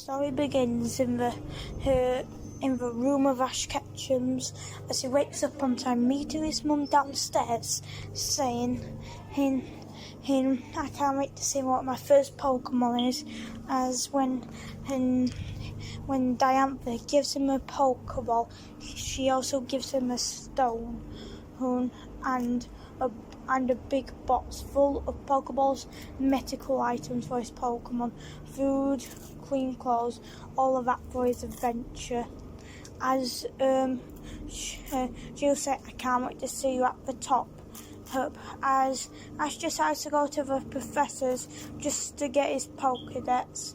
story begins in the room of Ash Ketchum's as he wakes up on time, meeting his mum downstairs, saying, I can't wait to see what my first Pokemon is," as when Diantha gives him a Pokeball, she also gives him a stone and a big box full of Pokeballs, medical items for his Pokemon, food, clean clothes, all of that for his adventure. As she'll say, "I can't wait to see you at the top." As Ash decides to go to the professor's just to get his Pokedex,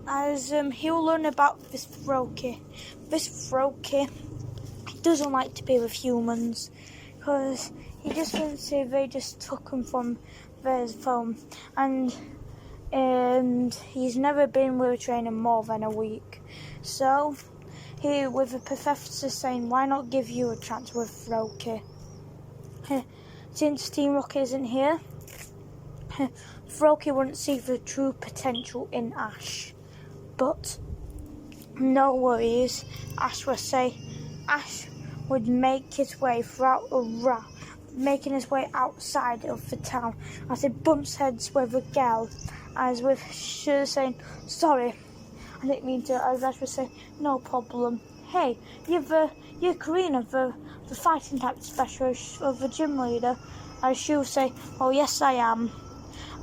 as he'll learn about this Froakie. This Froakie doesn't like to be with humans because he just thinks they just took him from their home, and he's never been with a trainer more than a week. So he, with the professor saying, "Why not give you a chance with Froakie?" Since Team Rocket isn't here, Froakie wouldn't see the true potential in Ash. But no worries, Ash will say. Ash would make his way throughout making his way outside of the town as he bumps heads with a girl, as with Shur saying, "Sorry, I didn't mean to," as Ash would say, "No problem. Hey, you're Karina, the fighting type specialist of the gym leader," as she'll say, "Oh yes I am."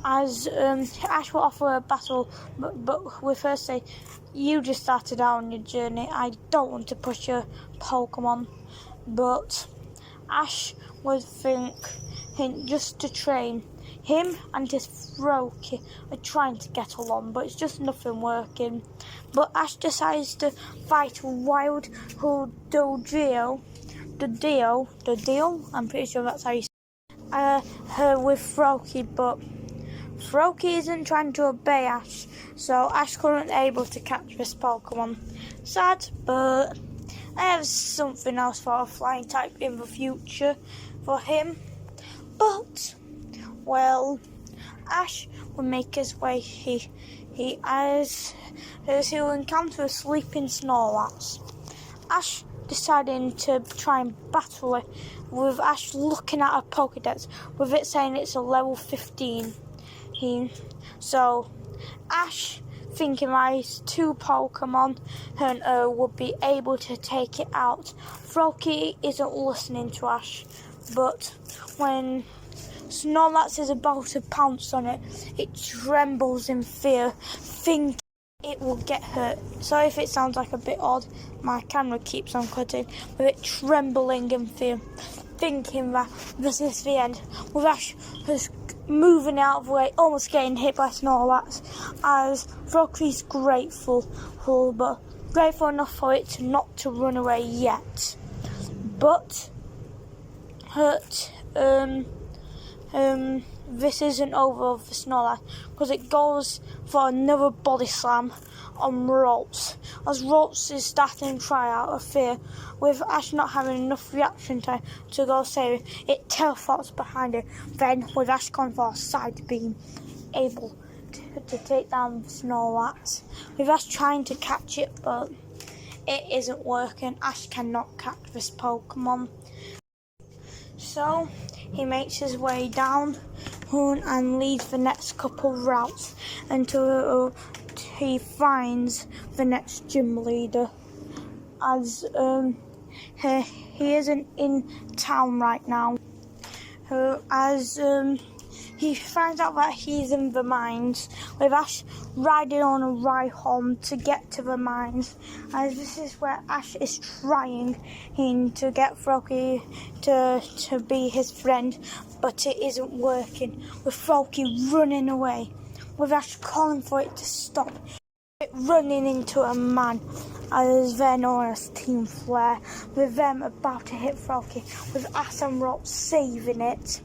As Ash will offer a battle, but with her say, "You just started out on your journey. I don't want to push your Pokemon." But Ash would think just to train. Him and his Froakie are trying to get along, but it's just nothing working. But Ash decides to fight Wild Dodrio, I'm pretty sure that's how you say her with Froakie, but Froakie isn't trying to obey Ash, so Ash couldn't able to catch this Pokemon. Sad, but I have something else for a flying type in the future for him. But, well, Ash will make his way. As he'll encounter a sleeping Snorlax. Ash deciding to try and battle it, with Ash looking at a Pokedex, with it saying it's a level 15. So Ash, thinking his two Pokemon would be able to take it out. Froakie isn't listening to Ash, but when Snorlax is about to pounce on it, it trembles in fear, thinking it will get hurt. Sorry if it sounds like a bit odd, my camera keeps on cutting, with it trembling in fear, thinking that this is the end, with Ash moving out of the way, almost getting hit by Snorlax, as Froakie's grateful, but grateful enough for it not to run away yet. But this isn't over for Snorlax, because it goes for another body slam on Rolps, as Rolps is starting to try out of fear, with Ash not having enough reaction time to go save it. It teleports behind it, then with Ash going for a side beam, able to take down Snorlax, with Ash trying to catch it, but it isn't working. Ash cannot catch this Pokemon. So he makes his way down and leads the next couple routes until he finds the next gym leader, as he isn't in town right now, as he finds out that he's in the mines, with Ash riding on a Rhyhorn to get to the mines, as this is where Ash is trying to get Froakie to be his friend, but it isn't working, with Froakie running away, with Ash calling for it to stop, it running into a man, as they're known as Team Flare, with them about to hit Froakie, with Ash and Rock saving it.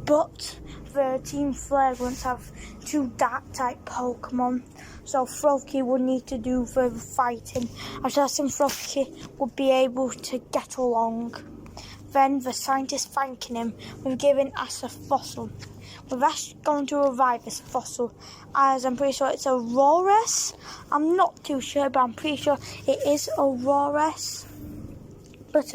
But the Team Flare won't have two Dark-type Pokemon, so Froakie would need to do the fighting, as Ash and Froakie would be able to get along. Then the scientist thanking him with giving Ash a fossil, We've actually going to revive this fossil, as I'm pretty sure it's a Rorus. I'm not too sure, but I'm pretty sure it is a Rorus. But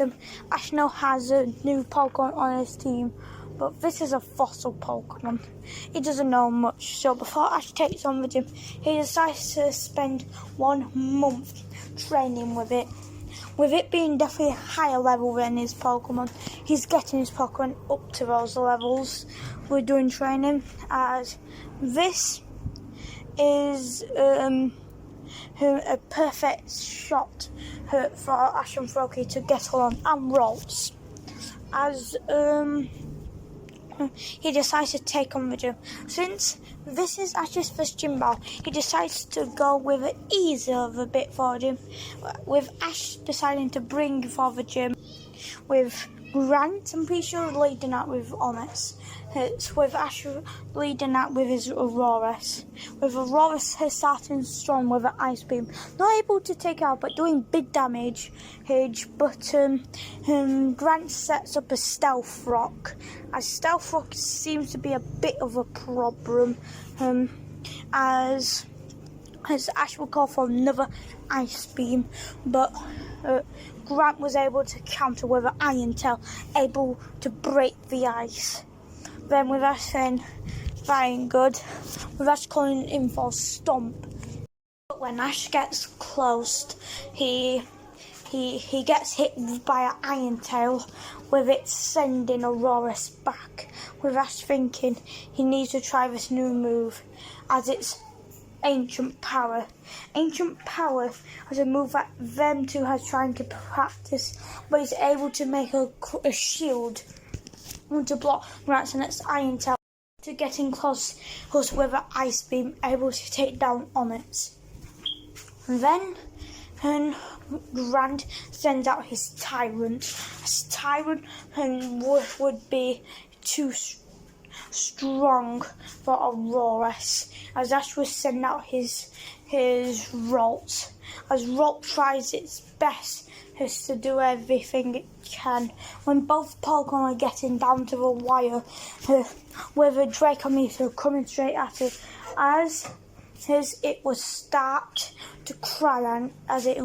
Ash now has a new Pokemon on his team, but this is a fossil Pokemon. He doesn't know much, so before Ash takes on the gym, he decides to spend 1 month training with it. With it being definitely a higher level than his Pokemon, he's getting his Pokemon up to those levels. We're doing training, as this is a perfect shot for Ash and Froakie to get along and rolls. As he decides to take on the gym. Since this is Ash's first gym battle, he decides to go with it easier of a bit for him. With Ash deciding to bring for the gym with Grant, I'm pretty sure leading out with Onyx. It's with Ash leading out with his Aurorus. With Aurorus starting strong with an Ice Beam. Not able to take out, but doing big damage. But Grant sets up a Stealth Rock. As Stealth Rock seems to be a bit of a problem. As Ash will call for another Ice Beam. But Grant was able to counter with an Iron Tail, able to break the ice. Then with Ash saying, very good, with Ash calling in for Stomp. But when Ash gets close, he gets hit by an Iron Tail, with it sending Aurorus back. With Ash thinking he needs to try this new move, as it's Ancient Power. Ancient Power is a move that them two has trying to practice, but he's able to make a shield to block Grant's and its Iron Tail to getting close with an Ice Beam, able to take down Onyx. And then Grant sends out his Tyrant. His Tyrant would be too strong for Aurorus, as Ash was sending out his Rolt. As Rolt tries its best to do everything it can. When both Pokemon are getting down to the wire, with a Dracometer coming straight at it, as it will start to cry as it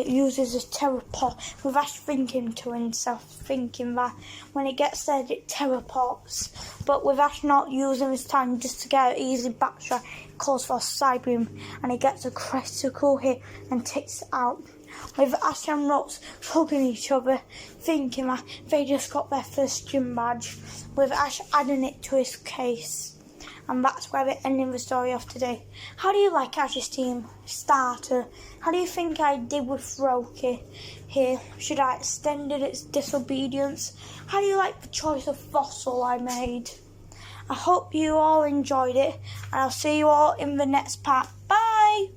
uses a Terraport, with Ash thinking to himself, thinking that when it gets there it teleports. But with Ash not using his time just to get an easy backtrack, it calls for a Psybeam, and it gets a critical hit and takes it out. With Ash and Rox hugging each other, thinking that they just got their first gym badge, with Ash adding it to his case. And that's where we're ending the story of today. How do you like Ash's team starter? How do you think I did with Froakie here? Should I extended its disobedience? How do you like the choice of fossil I made? I hope you all enjoyed it, and I'll see you all in the next part. Bye!